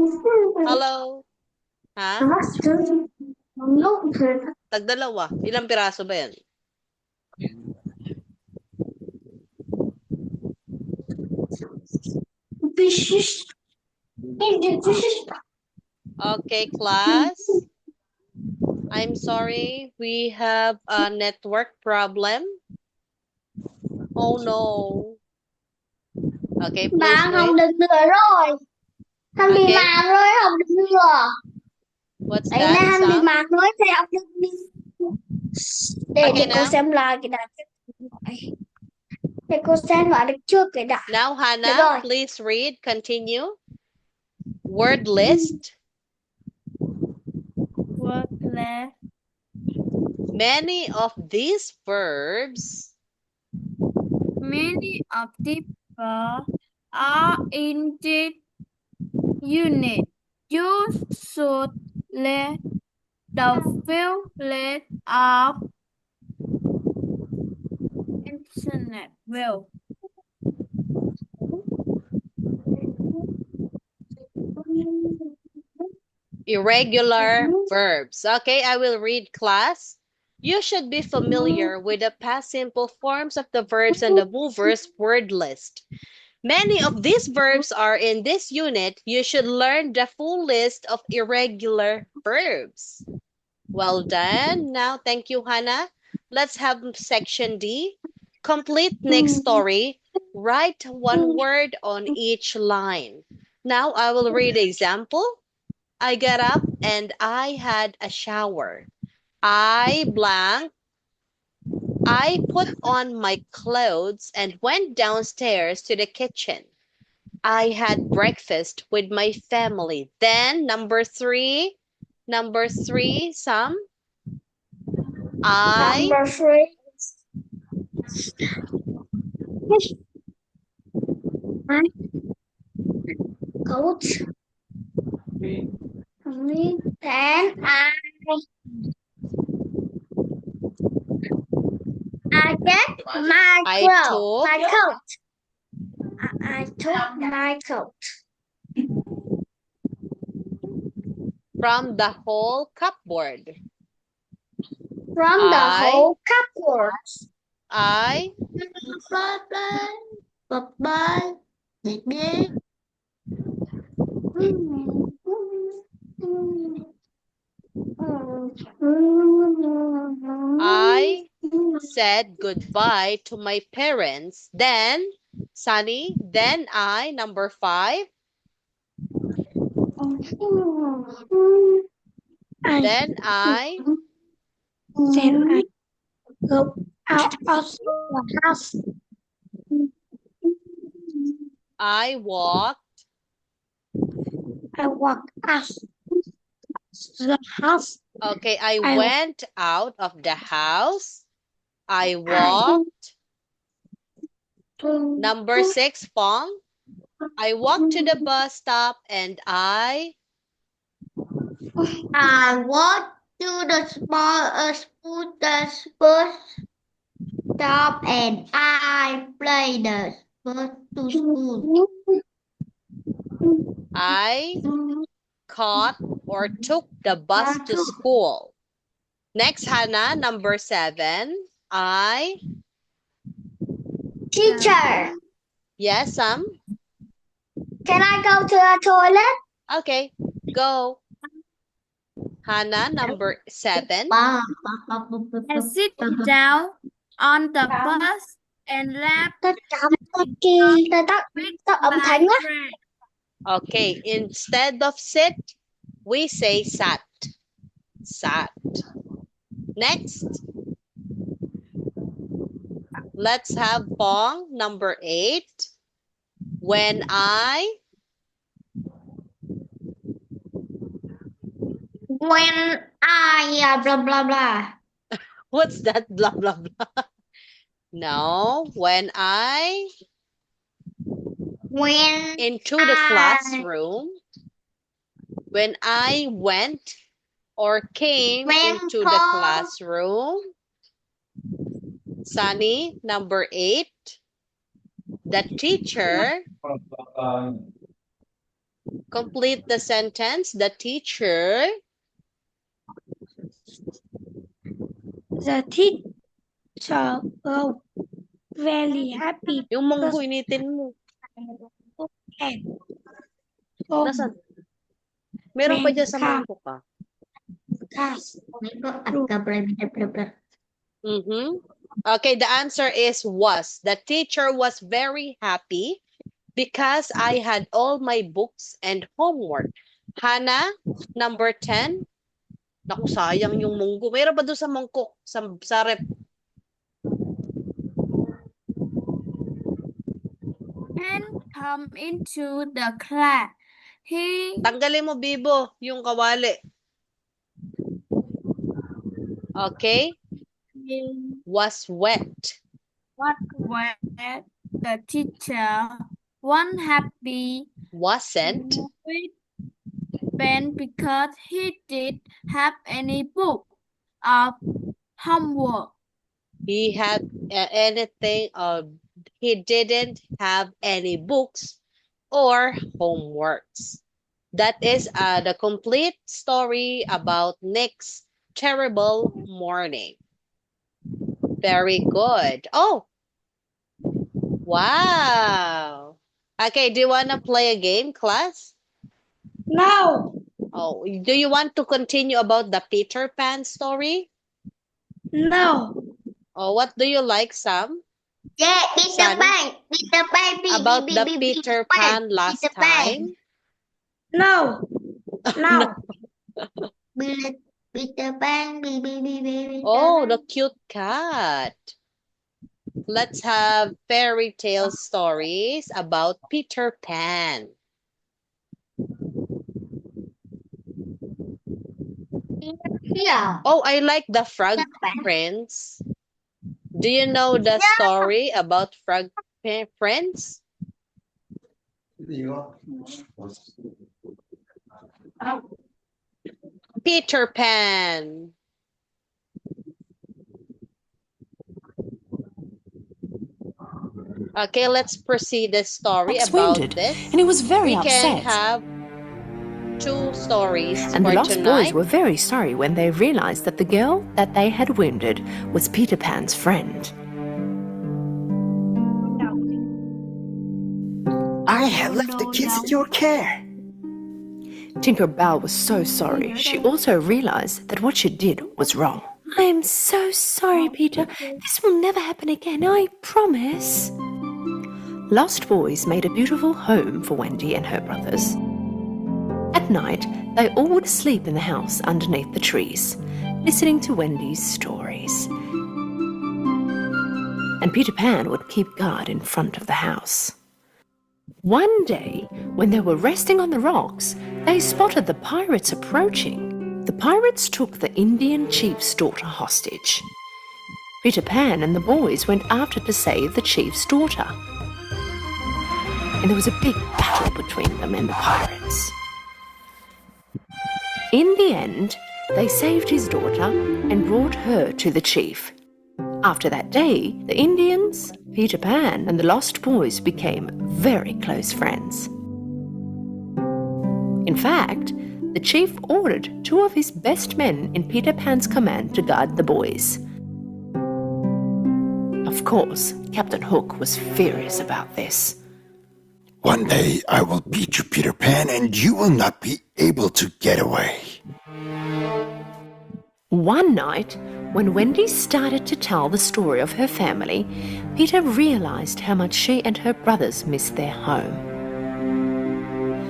Hello? Ha? Tagdalawa. Ilang piraso ba yan? Okay, class. I'm sorry. We have a network problem. Oh no. Okay, please Bạn wait. không được nữa rồi. Thằng bị Okay. mạng rồi, không được nữa. What's Đấy that, là thằng bị Sam? mạng rồi, thì học được đi. Okay, Để cô now. xem lại cái đã. Để cô xem lại được trước cái đã. Now, Được Hannah, rồi. please read. Continue. Word list. Word list. Many of these verbs Many of the verbs are in this unit. You should let the field list of internet well. irregular verbs. Okay, I will read, class. You should be familiar with the past simple forms of the verbs and the movers word list. Many of these verbs are in this unit. You should learn the full list of irregular verbs. Well done. Now, thank you, Hannah. Let's have section D. Complete next story. Write one word on each line. Now, I will read the example. I got up and I had a shower. I blank. I put on my clothes and went downstairs to the kitchen. I had breakfast with my family. Then number three, Sam. I Number 3. Coach. Then I get my I coat. took My coat. I took my coat from the whole cupboard. from the I whole cupboard. I I said goodbye to my parents. Then Sunny, then I number 5. Then I Then I go out of the house. I walked I walk out the house. Okay, I I went out of the house. I I walked. Number 6, Fong. I walked to the bus stop and I walk to the scooter's bus stop and I play the bus to school. I caught or took the bus to school. Next, Hannah, number 7. I Teacher, Yes, Sam. can I go to the toilet? Okay, go. Hannah, number 7. I sit down on the bus and laugh tắt âm thanh á. Okay, instead of sit, we say sat. Sat. Next, let's have Bong, number 8. When I Blah blah blah. What's that? Blah, blah, blah. No, when I When into the classroom, when I went or came into the classroom. Sunny, number 8. The teacher Complete the sentence. The teacher was very happy Yung munggo, initin mo. and home Nasaan? Meron pa dyan sa Welcome. mangkok ka. class. Okay, the answer is was. The teacher was very happy because I had all my books and homework. Hannah, number 10. Naku, sayang yung munggo. Meron ba doon sa mangkok? Sa rep? And come into the class. He Tanggalin mo, Bibo, yung kawali. Okay? Was wet. was wet. The teacher was happy Wasn't. with Ben because he did have any book of homework. He had anything. He didn't have any books or homeworks. That is the complete story about Nick's terrible morning. Very good. Oh, wow. Okay, do you want to play a game, class? No, Oh, do you want to continue about the Peter Pan story? no. Oh, what do you like, Sam? Yeah, Peter Son? Pan. Peter Pan. About the Peter Pan last Peter Pan. time? No. No. Peter Pan. Oh, the cute cat. Let's have fairy tale stories about Peter Pan. Yeah. Oh, I like the Frog Prince. Do you know the story about Frog Prince? Peter Pan. Okay, let's proceed the story Fox about wounded, this. and he was very We can upset. have 2 stories And for the Lost tonight. Boys were very sorry when they realized that the girl that they had wounded was Peter Pan's friend. I have left the kids in your care. Tinker Bell was so sorry. She also realized that what she did was wrong. I am so sorry, Peter. This will never happen again, I promise. Lost Boys made a beautiful home for Wendy and her brothers. At night, they all would sleep in the house underneath the trees, listening to Wendy's stories. And Peter Pan would keep guard in front of the house. One day, when they were resting on the rocks, they spotted the pirates approaching. The pirates took the Indian chief's daughter hostage. Peter Pan and the boys went after to save the chief's daughter. And there was a big battle between them and the pirates. In the end, they saved his daughter and brought her to the chief. After that day, the Indians, Peter Pan, and the Lost Boys became very close friends. In fact, the chief ordered 2 of his best men in Peter Pan's command to guard the boys. Of course, Captain Hook was furious about this. One day I will beat you, Peter Pan, and you will not be able to get away. One night, when Wendy started to tell the story of her family, Peter realized how much she and her brothers missed their home.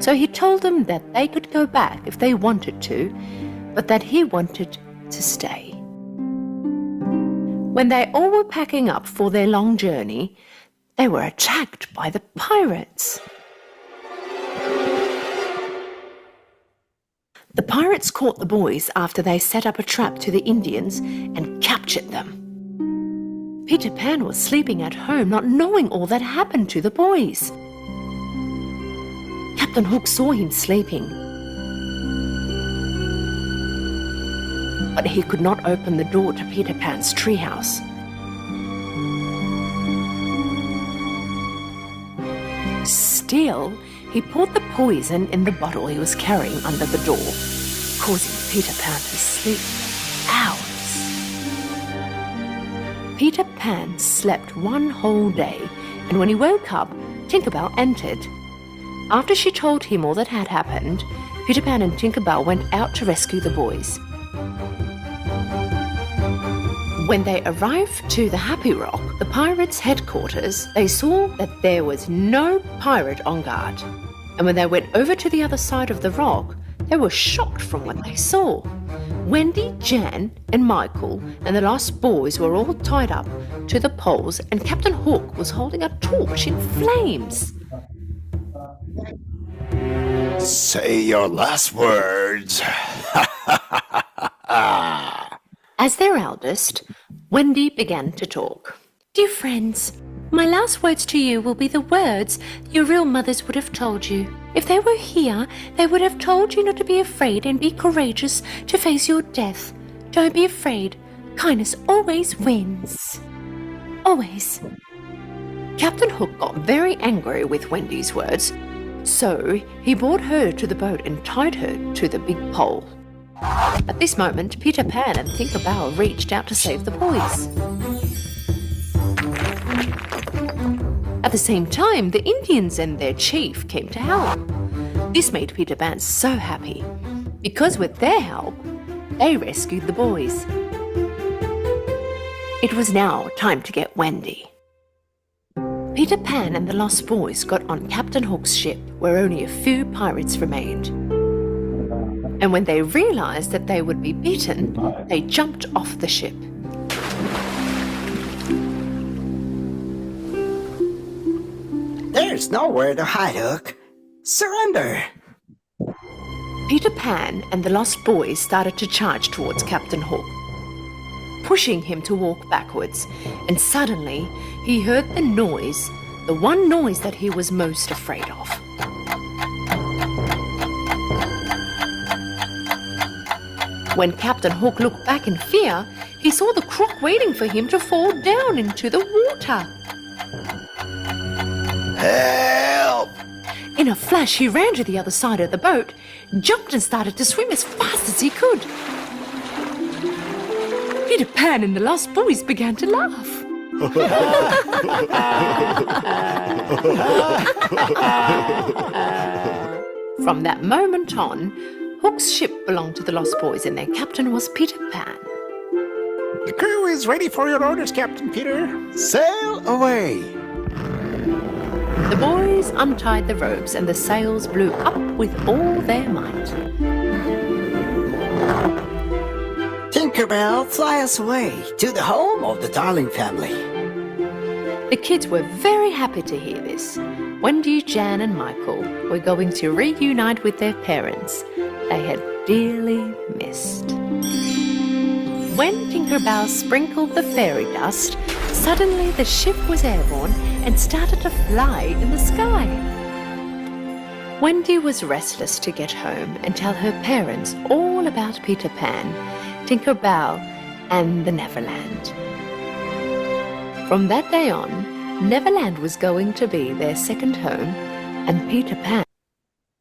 So he told them that they could go back if they wanted to, but that he wanted to stay. When they all were packing up for their long journey, they were attacked by the pirates. The pirates caught the boys after they set up a trap to the Indians and captured them. Peter Pan was sleeping at home, not knowing all that happened to the boys. Captain Hook saw him sleeping, but he could not open the door to Peter Pan's treehouse. Still, he poured the poison in the bottle he was carrying under the door, causing Peter Pan to sleep for hours. Peter Pan slept one whole day, and when he woke up, Tinker Bell entered. After she told him all that had happened, Peter Pan and Tinker Bell went out to rescue the boys. When they arrived to the Happy Rock, the pirates' headquarters, they saw that there was no pirate on guard. And when they went over to the other side of the rock, they were shocked from what they saw. Wendy, Jan, and Michael and the lost boys were all tied up to the poles, and Captain Hook was holding a torch in flames. Say your last words. As their eldest, Wendy began to talk. Dear friends, my last words to you will be the words your real mothers would have told you. If they were here, they would have told you not to be afraid and be courageous to face your death. Don't be afraid. Kindness always wins. Always. Captain Hook got very angry with Wendy's words, so he brought her to the boat and tied her to the big pole. At this moment, Peter Pan and Tinker Bell reached out to save the boys. At the same time, the Indians and their chief came to help. This made Peter Pan so happy, because with their help, they rescued the boys. It was now time to get Wendy. Peter Pan and the Lost Boys got on Captain Hook's ship, where only a few pirates remained. And when they realized that they would be beaten, they jumped off the ship. There's nowhere to hide, Hook. Surrender. Peter Pan and the Lost Boys started to charge towards Captain Hook, pushing him to walk backwards, and suddenly he heard the noise, the one noise that he was most afraid of. When Captain Hook looked back in fear, he saw the croc waiting for him to fall down into the water. Help! In a flash, he ran to the other side of the boat, jumped and started to swim as fast as he could. Peter Pan and the Lost Boys began to laugh. From that moment on, Hook's ship belonged to the Lost Boys and their captain was Peter Pan. The crew is ready for your orders, Captain Peter. Sail away. The boys untied the ropes and the sails blew up with all their might. Tinkerbell, fly us away to the home of the Darling family. The kids were very happy to hear this. Wendy, Jan and Michael were going to reunite with their parents they had dearly missed. When Tinkerbell sprinkled the fairy dust, suddenly the ship was airborne and started to fly in the sky. Wendy was restless to get home and tell her parents all about Peter Pan, Tinkerbell and the Neverland. From that day on, Neverland was going to be their second home, and Peter Pan.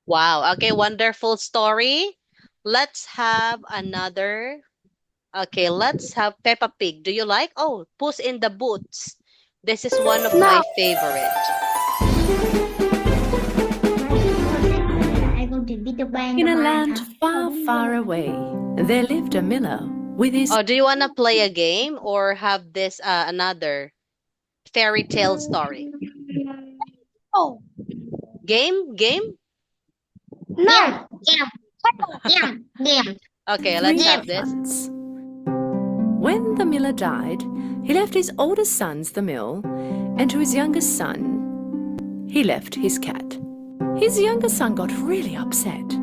Wow. Okay, wonderful story. Let's have another. Okay, let's have Peppa Pig. Do you like? Oh, Puss in the Boots. This is one of my favorite. I go to Peter Pan. In a land far, far away, there lived a miller with his... Oh, do you want to play a game or have this another fairy tale story? Oh, Game? no. Yeah. Okay, let's three have this. sons. When the miller died, he left his oldest sons the mill, and to his youngest son, he left his cat. His younger son got really upset.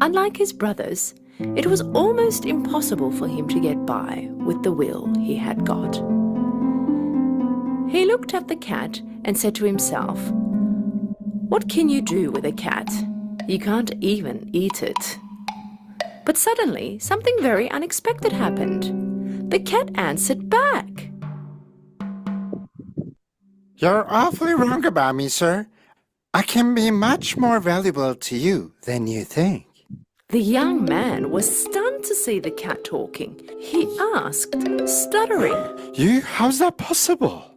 Unlike his brothers, it was almost impossible for him to get by with the will he had got. He looked at the cat and said to himself, "What can you do with a cat? You can't even eat it." But suddenly, something very unexpected happened. The cat answered back. You're awfully wrong about me, sir. I can be much more valuable to you than you think. The young man was stunned to see the cat talking. He asked, stuttering, How's that possible?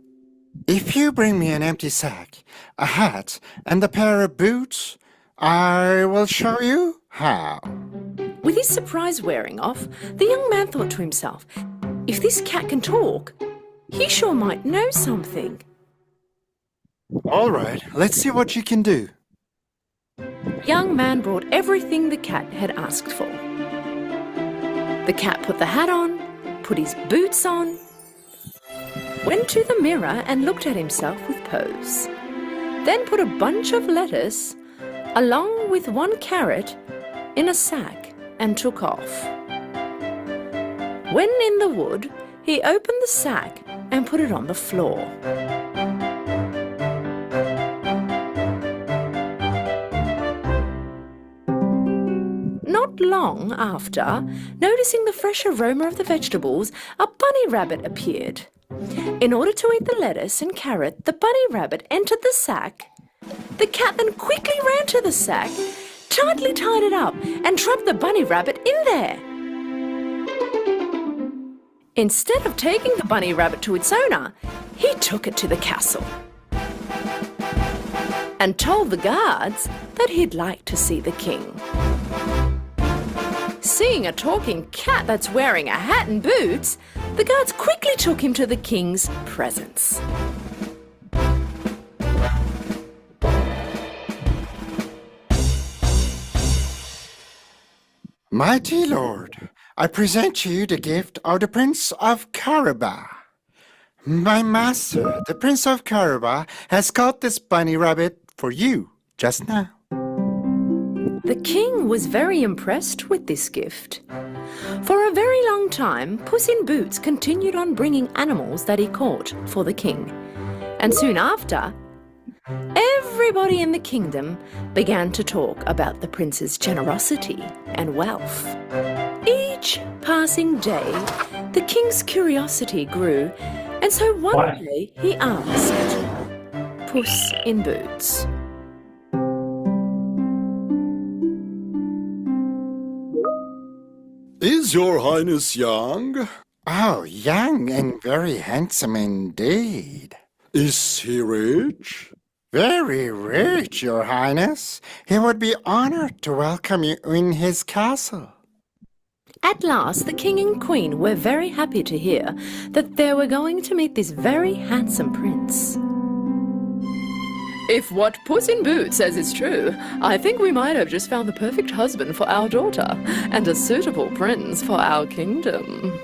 If you bring me an empty sack, a hat, and a pair of boots, I will show you how. With his surprise wearing off, the young man thought to himself, if this cat can talk, he sure might know something. All right, let's see what you can do. Young man brought everything the cat had asked for. The cat put the hat on, put his boots on, went to the mirror and looked at himself with pose, then put a bunch of lettuce along with 1 carrot in a sack and took off. When in the wood, he opened the sack and put it on the floor. Not long after, noticing the fresh aroma of the vegetables, a bunny rabbit appeared. In order to eat the lettuce and carrot, the bunny rabbit entered the sack. The cat then quickly ran to the sack, tightly tied it up, and trapped the bunny rabbit in there. Instead of taking the bunny rabbit to its owner, he took it to the castle and told the guards that he'd like to see the king. Seeing a talking cat that's wearing a hat and boots, the guards quickly took him to the king's presence. Mighty Lord, I present to you the gift of the Prince of Caraba. My master, the Prince of Caraba, has caught this bunny rabbit for you just now. The king was very impressed with this gift. For a very long time, Puss in Boots continued on bringing animals that he caught for the king. And soon after, everybody in the kingdom began to talk about the prince's generosity and wealth. Each passing day, the king's curiosity grew, and so one day he asked Puss in Boots, Is your highness young? Oh, young and very handsome indeed. Is he rich? Very rich, your highness. He would be honored to welcome you in his castle. At last, the king and queen were very happy to hear that they were going to meet this very handsome prince. If what Puss in Boots says is true, I think we might have just found the perfect husband for our daughter and a suitable prince for our kingdom,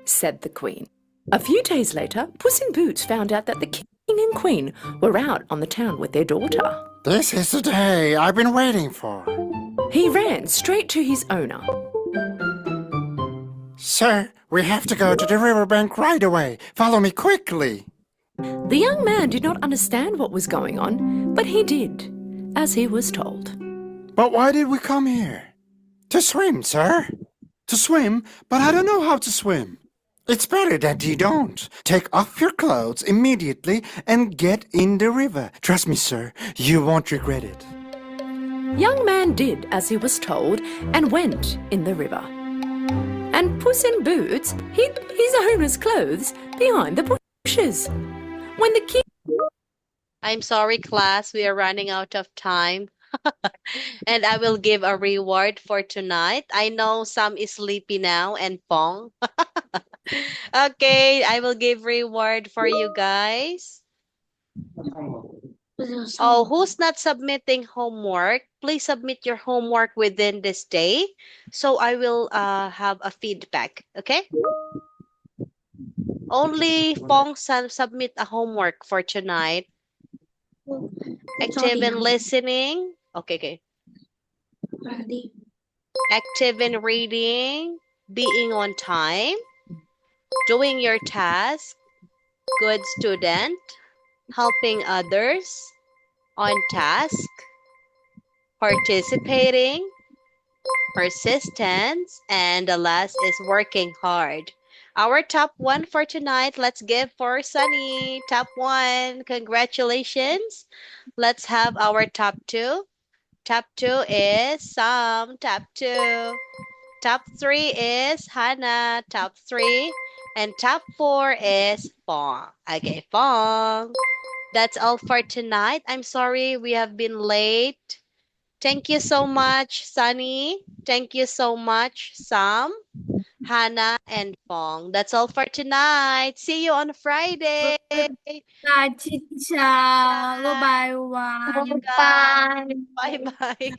said the queen. A few days later, Puss in Boots found out that the king and queen were out on the town with their daughter. This is the day I've been waiting for. He ran straight to his owner. Sir, we have to go to the riverbank right away. Follow me quickly. The young man did not understand what was going on, but he did, as he was told. But why did we come here? To swim, sir. To swim? But I don't know how to swim. It's better that you don't. Take off your clothes immediately and get in the river. Trust me, sir, you won't regret it. Young man did as he was told and went in the river. And Puss in Boots hid his owner's clothes behind the bushes. When the king... I'm sorry, class. We are running out of time. And I will give a reward for tonight. I know Sam is sleepy now and Pong. Okay, I will give reward for you guys. Oh, who's not submitting homework? Please submit your homework within this day. So I will have a feedback. Okay? Only Pong submit a homework for tonight. Active in listening. Okay. Active in reading. Being on time. Doing your task. Good student. Helping others. On task. Participating. Persistence. And the last is working hard. Our top one for tonight, let's give for Sunny. Top one, congratulations. Let's have our top two. Top two is Sam. Top two. Top three is Hannah. Top three. And top four is Fong. Okay, Fong. That's all for tonight. I'm sorry we have been late. Thank you so much, Sunny. Thank you so much, Sam, Hannah, and Fong. That's all for tonight. See you on Friday. Bye, teacher. Goodbye, everyone. Bye. Bye bye.